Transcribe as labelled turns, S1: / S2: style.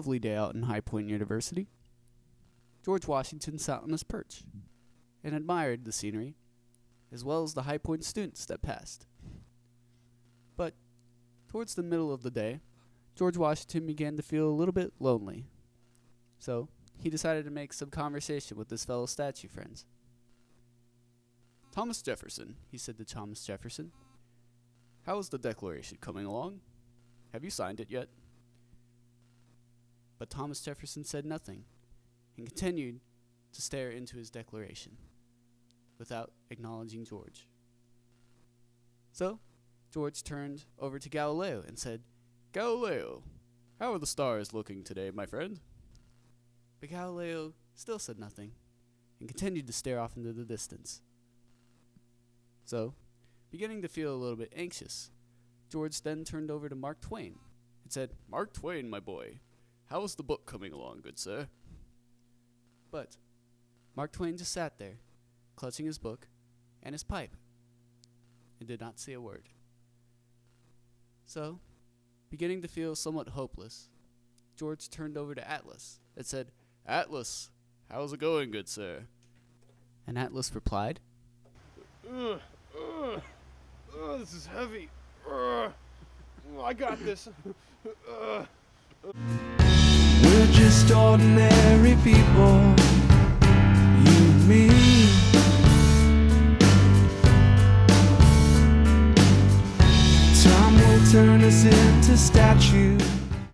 S1: lovely day out in High Point University. George Washington sat on his perch and admired the scenery, as well as the High Point students that passed. But towards the middle of the day, George Washington began to feel a little bit lonely. So he decided to make some conversation with his fellow statue friends. "Thomas Jefferson," he said to Thomas Jefferson, "how is the Declaration coming along? Have you signed it yet?" But Thomas Jefferson said nothing and continued to stare into his declaration without acknowledging George. So George turned over to Galileo and said, "Galileo, how are the stars looking today, my friend?" But Galileo still said nothing and continued to stare off into the distance. So, beginning to feel a little bit anxious, George then turned over to Mark Twain and said, "Mark Twain, my boy, how is the book coming along, good sir?" But Mark Twain just sat there, clutching his book and his pipe, and did not say a word. So, beginning to feel somewhat hopeless, George turned over to Atlas and said, "Atlas, how's it going, good sir?" And Atlas replied,
S2: This is heavy. I got this.
S3: We're just ordinary people, you and me. Time will turn us into statues.